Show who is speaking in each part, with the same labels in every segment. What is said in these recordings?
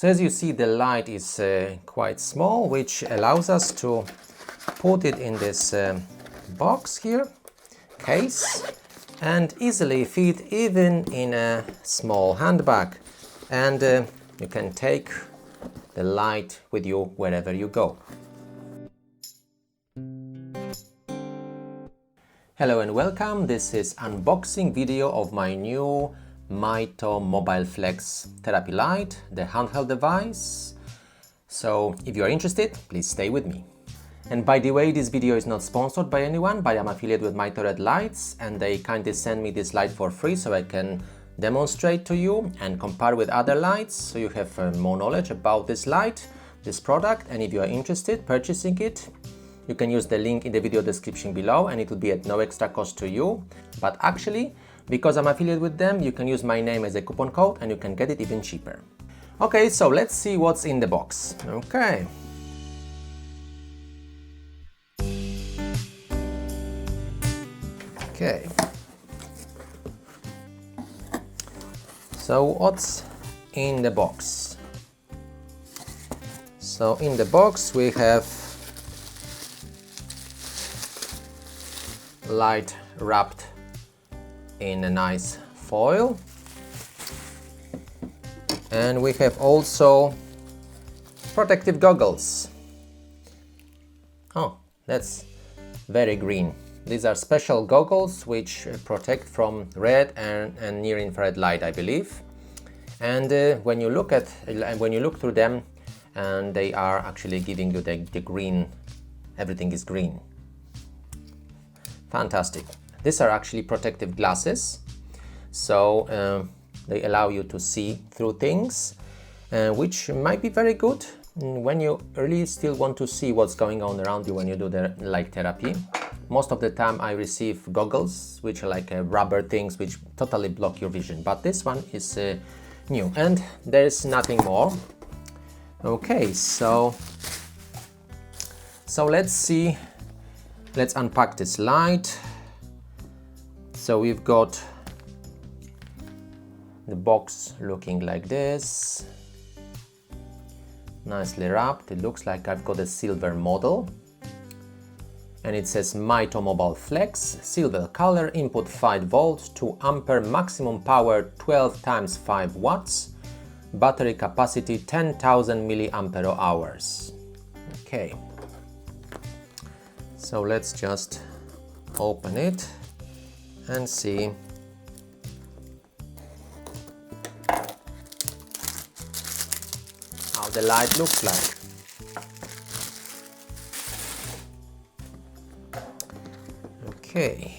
Speaker 1: So as you see, the light is quite small, which allows us to put it in this box here, case, and easily fit even in a small handbag. And you can take the light with you wherever you go. Hello and welcome. This is unboxing video of my new Mito Mobile FLEX therapy light, the handheld device. So if you are interested, please stay with me. And by the way, this video is not sponsored by anyone, but I'm affiliated with Mito Red Lights, and they kindly send me this light for free so I can demonstrate to you and compare with other lights, so you have more knowledge about this light, this product. And if you are interested purchasing it, you can use the link in the video description below, and it will be at no extra cost to you. But actually, because I'm affiliated with them, you can use my name as a coupon code and you can get it even cheaper. Okay, so let's see what's in the box. Okay. Okay. So what's in the box? So in the box we have light wrapped in a nice foil, and we have also protective goggles. Oh, that's very green. These are special goggles which protect from red and near infrared light, I believe. And when you look through them, and they are actually giving you the green, everything is green. Fantastic. These are actually protective glasses, so they allow you to see through things, which might be very good when you really still want to see what's going on around you when you do the light therapy. Most of the time I receive goggles which are like rubber things which totally block your vision, but this one is new, and there's nothing more. Okay, so let's see, let's unpack this light. So we've got the box looking like this, nicely wrapped. It looks like I've got a silver model, and it says Mito Mobile FLEX, silver color, input 5 volts, 2 ampere, maximum power 12 times 5 watts, battery capacity 10,000 milliampere hours. Okay, so let's just open it and see. How the light looks like. Okay.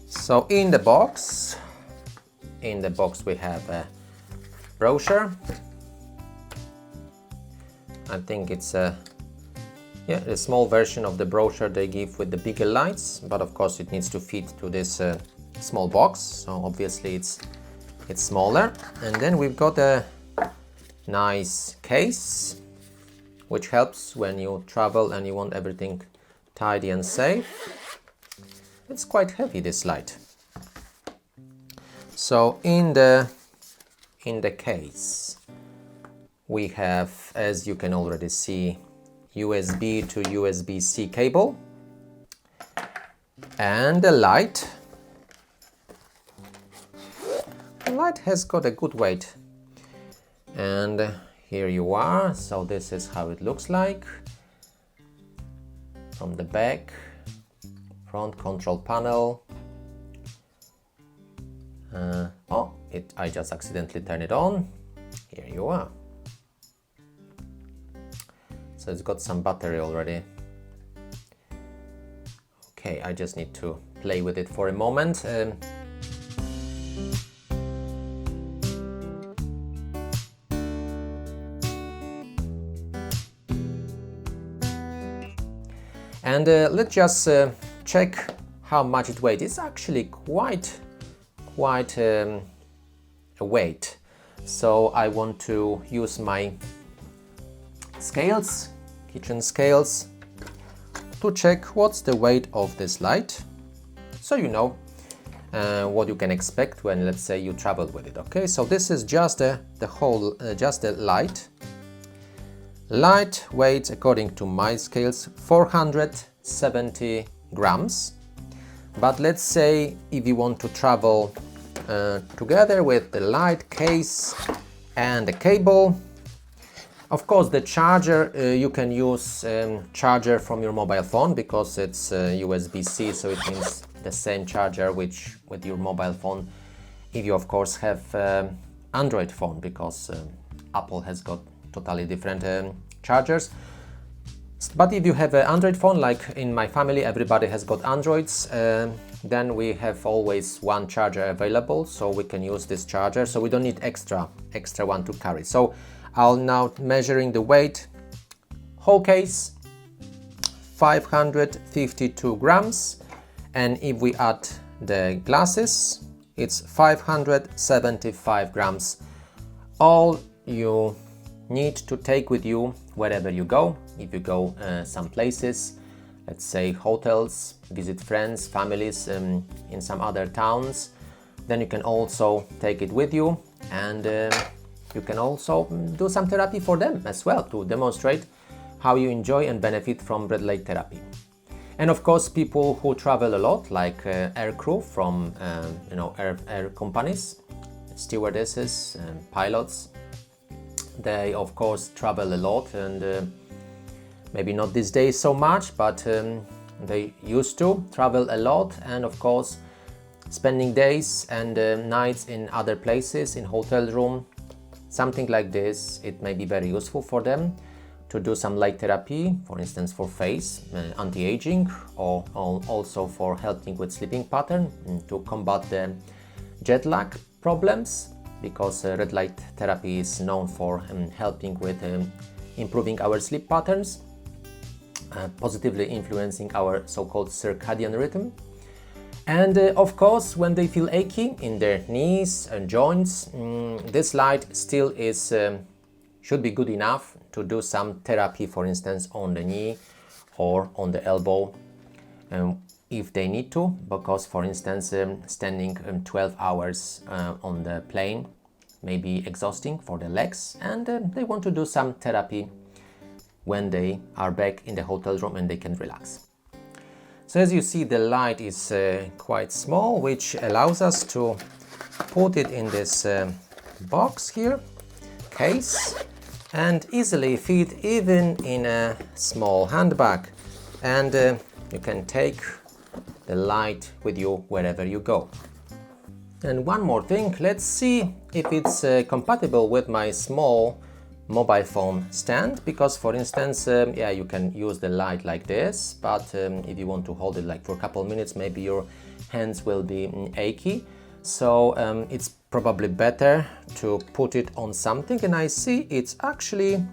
Speaker 1: So in the box we have a brochure. I think it's a small version of the brochure they give with the bigger lights, but of course it needs to fit to this small box, so obviously it's smaller. And then we've got a nice case which helps when you travel and you want everything tidy and safe. It's quite heavy, this light. So in the case we have, as you can already see, USB to USB-C cable and the light. The light has got a good weight, and here you are. So this is how it looks like from the back. Front control panel. I just accidentally turned it on. Here you are. So it's got some battery already. Okay, I just need to play with it for a moment. And let's just check how much it weighs. It's actually quite a weight. So I want to use my scales, kitchen scales, to check what's the weight of this light, so you know. what you can expect when, let's say, you travel with it. Okay, so this is just the light. Light weight, according to my scales, 470 grams. But let's say if you want to travel together with the light case and the cable, of course the charger, you can use charger from your mobile phone because it's USB-C, so it means the same charger which with your mobile phone, if you of course have Android phone, because Apple has got totally different chargers. But if you have an Android phone, like in my family everybody has got Androids, then we have always one charger available, so we can use this charger, so we don't need extra one to carry. So I'll now measuring the weight. Whole case 552 grams, and if we add the glasses, it's 575 grams. All you need to take with you wherever you go. If you go some places, let's say hotels, visit friends, families in some other towns, then you can also take it with you, and you can also do some therapy for them as well to demonstrate how you enjoy and benefit from red light therapy. And of course, people who travel a lot, like air crew from air companies, stewardesses, pilots, they of course travel a lot, and maybe not these days so much, but they used to travel a lot, and of course spending days and nights in other places, in hotel room, something like this, it may be very useful for them to do some light therapy, for instance for face, anti-aging, or also for helping with sleeping pattern, to combat the jet lag problems, because red light therapy is known for helping with improving our sleep patterns, positively influencing our so-called circadian rhythm. And of course, when they feel achy in their knees and joints, this light still is should be good enough to do some therapy, for instance on the knee or on the elbow, if they need to, because for instance standing 12 hours on the plane may be exhausting for the legs, and they want to do some therapy when they are back in the hotel room and they can relax. So as you see, the light is quite small, which allows us to put it in this box here, case, and easily fit even in a small handbag, and you can take the light with you wherever you go. And one more thing, let's see if it's compatible with my small mobile phone stand, because for instance you can use the light like this, but if you want to hold it like for a couple of minutes, maybe your hands will be achy, so it's probably better to put it on something, and I see it's actually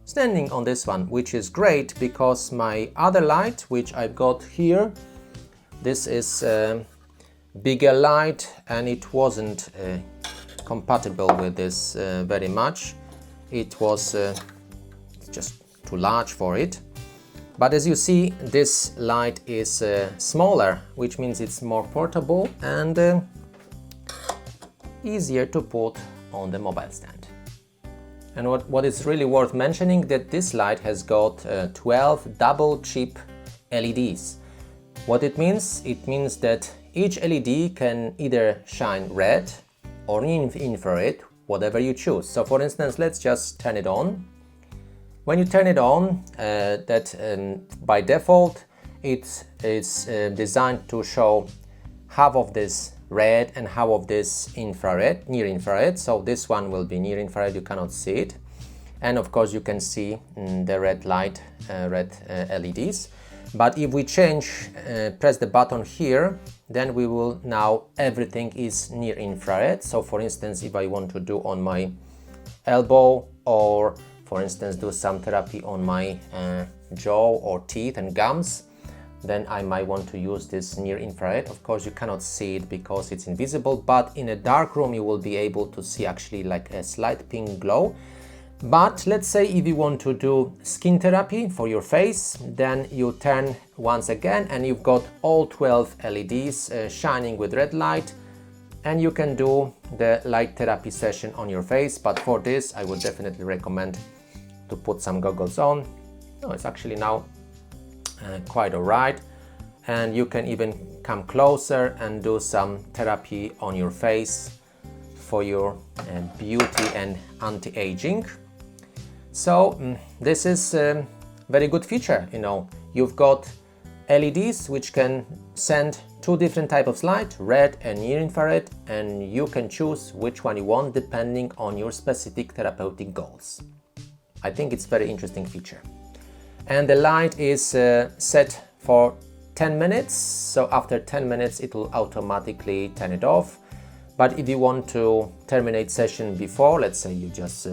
Speaker 1: standing on this one, which is great, because my other light which I've got here, this is bigger light, and it wasn't compatible with this very much. It was just too large for it. But as you see, this light is smaller, which means it's more portable and easier to put on the mobile stand. And what is really worth mentioning, that this light has got 12 double chip LEDs. What it means? It means that each LED can either shine red or infrared, whatever you choose. So for instance, let's just turn it on. When you turn it on, by default it's designed to show half of this red and half of this infrared, near infrared. So this one will be near infrared, you cannot see it, and of course you can see the red light, red LEDs. But if we change, press the button here, then we will now, everything is near infrared. So for instance, if I want to do on my elbow, or for instance do some therapy on my jaw or teeth and gums, then I might want to use this near infrared. Of course you cannot see it because it's invisible, but in a dark room you will be able to see actually like a slight pink glow. But let's say if you want to do skin therapy for your face, then you turn once again and you've got all 12 LEDs shining with red light, and you can do the light therapy session on your face. But for this, I would definitely recommend to put some goggles on. Oh, it's actually now quite alright, and you can even come closer and do some therapy on your face for your beauty and anti-aging. So this is a very good feature. You know, you've got LEDs which can send two different types of light, red and near infrared, and you can choose which one you want depending on your specific therapeutic goals. I think it's a very interesting feature. And the light is set for 10 minutes, so after 10 minutes it will automatically turn it off. But if you want to terminate session before, let's say you just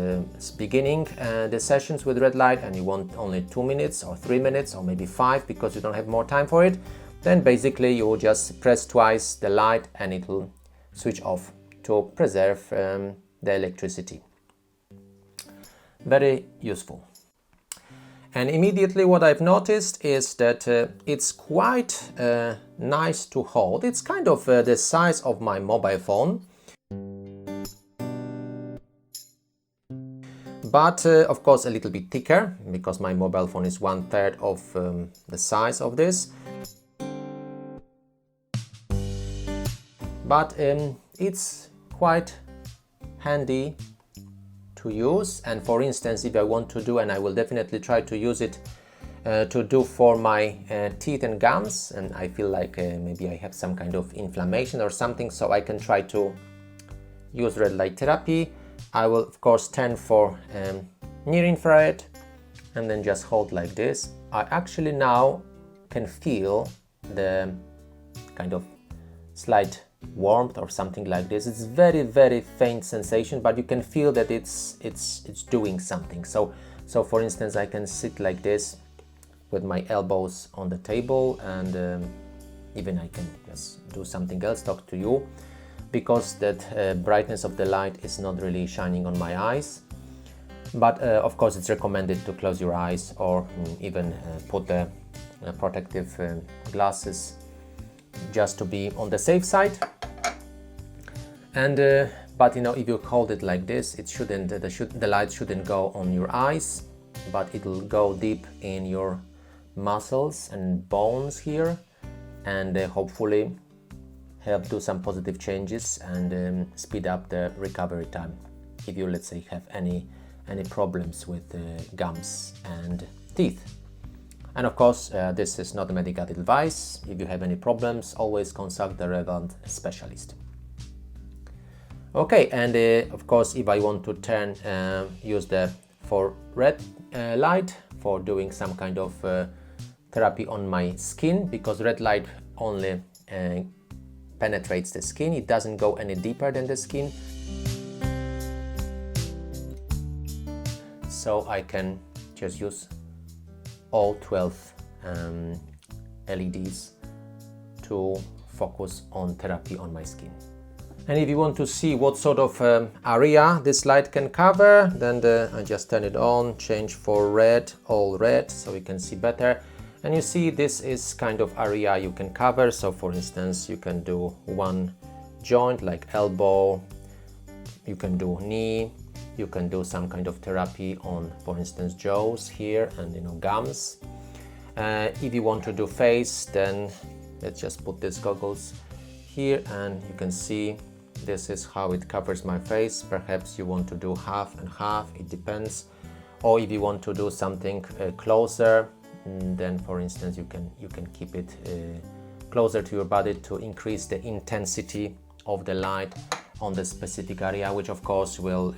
Speaker 1: beginning the sessions with red light and you want only 2 minutes or 3 minutes or maybe 5 because you don't have more time for it, then basically you will just press twice the light and it will switch off to preserve the electricity. Very useful. And immediately what I've noticed is that it's quite nice to hold. It's kind of the size of my mobile phone. But of course a little bit thicker, because my mobile phone is 1/3 of the size of this. But it's quite handy to use. And for instance, if I want to do, and I will definitely try to use it to do for my teeth and gums, and I feel like maybe I have some kind of inflammation or something, so I can try to use red light therapy. I will of course turn for near infrared and then just hold like this. I actually now can feel the kind of slight warmth or something like this. It's very, very faint sensation, but you can feel that it's doing something. So for instance, I can sit like this with my elbows on the table, and even I can just do something else, talk to you, because that brightness of the light is not really shining on my eyes. But of course it's recommended to close your eyes or even put the protective glasses just to be on the safe side. And but you know, if you hold it like this, it shouldn't the light shouldn't go on your eyes, but it will go deep in your muscles and bones here, and hopefully help do some positive changes and speed up the recovery time if you, let's say, have any problems with gums and teeth. And of course, this is not a medical advice. If you have any problems, always consult the relevant specialist. Okay, and of course, if I want to turn, use the for red light for doing some kind of therapy on my skin, because red light only penetrates the skin. It doesn't go any deeper than the skin. So I can just use all 12 LEDs to focus on therapy on my skin. And if you want to see what sort of area this light can cover, then I just turn it on, change for red, all red, so you can see better. And you see this is kind of area you can cover. So for instance, you can do one joint like elbow, you can do knee, you can do some kind of therapy on, for instance, jaws here and gums. If you want to do face, then let's just put these goggles here and you can see this is how it covers my face. Perhaps you want to do half and half, it depends. Or if you want to do something closer, then for instance you can keep it closer to your body to increase the intensity of the light on the specific area, which of course will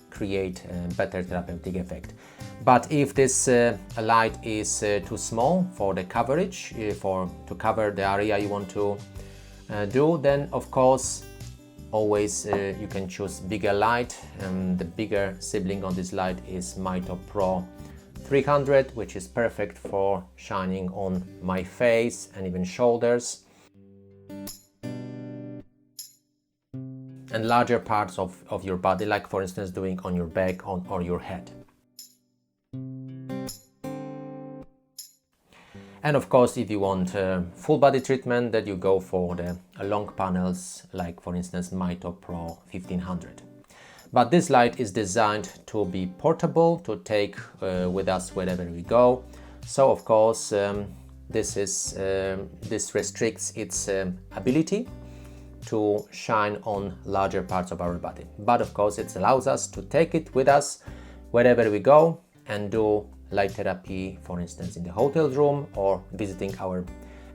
Speaker 1: create a better therapeutic effect. But if this light is too small for the coverage, to cover the area you want to do, then of course always you can choose bigger light. The bigger sibling on this light is Mito Pro 300, which is perfect for shining on my face and even shoulders. and larger parts of your body, like for instance doing on your back or your head. And of course, if you want full body treatment, that you go for the long panels, like for instance Mito Pro 1500. But this light is designed to be portable, to take with us wherever we go. So of course, this restricts its ability to shine on larger parts of our body. But of course, it allows us to take it with us wherever we go and do light therapy, for instance, in the hotel room, or visiting our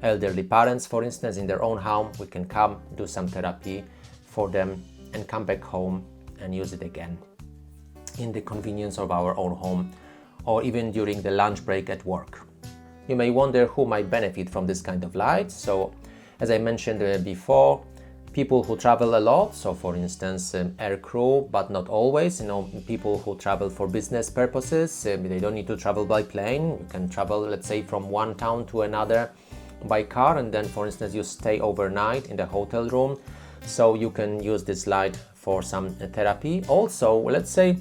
Speaker 1: elderly parents, for instance, in their own home. We can come, do some therapy for them, and come back home and use it again in the convenience of our own home, or even during the lunch break at work. You may wonder who might benefit from this kind of light. So, as I mentioned before, people who travel a lot, so for instance air crew, but not always, people who travel for business purposes, they don't need to travel by plane. You can travel, let's say, from one town to another by car, and then for instance you stay overnight in the hotel room, so you can use this light for some therapy. Also, let's say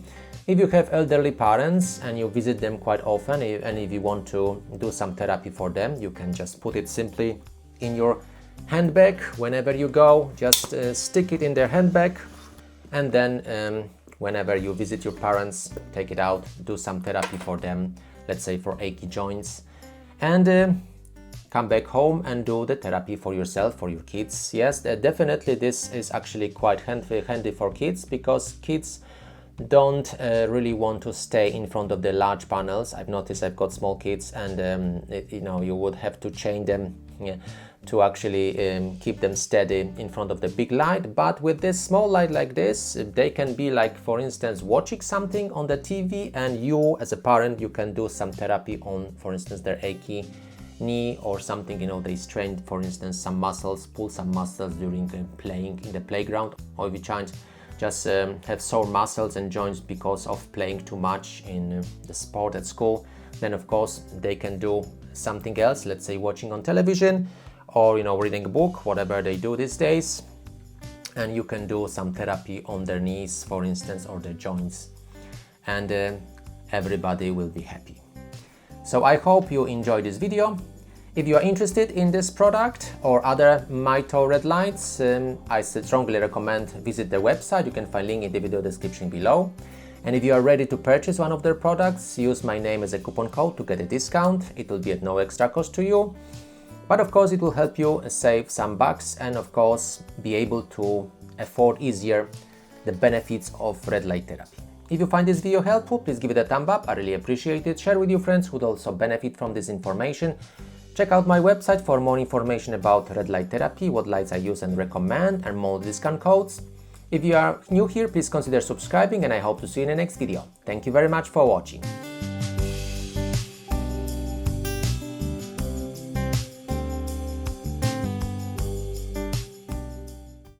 Speaker 1: if you have elderly parents and you visit them quite often, and if you want to do some therapy for them, you can just put it simply in your handbag whenever you go. Just stick it in their handbag, and then whenever you visit your parents, take it out, do some therapy for them, let's say for achy joints, and come back home and do the therapy for yourself, for your kids. Yes, definitely this is actually quite handy for kids, because kids don't really want to stay in front of the large panels. I've noticed, I've got small kids, and you would have to chain them to actually keep them steady in front of the big light. But with this small light like this, they can be, like for instance, watching something on the TV, and you as a parent, you can do some therapy on, for instance, their achy knee or something. They strained, for instance, some muscles, pull some muscles during playing in the playground, or if you just have sore muscles and joints because of playing too much in the sport at school, then of course they can do something else, let's say watching on television, or reading a book, whatever they do these days, and you can do some therapy on their knees, for instance, or their joints, and everybody will be happy. So I hope you enjoyed this video. If you are interested in this product or other Mito red lights, I strongly recommend visit their website. You can find link in the video description below. And if you are ready to purchase one of their products, use my name as a coupon code to get a discount. It will be at no extra cost to you. But of course it will help you save some bucks, and of course be able to afford easier the benefits of red light therapy. If you find this video helpful, please give it a thumb up. I really appreciate it. Share with your friends who would also benefit from this information. Check out my website for more information about red light therapy, what lights I use and recommend, and more discount codes. If you are new here, please consider subscribing, and I hope to see you in the next video. Thank you very much for watching.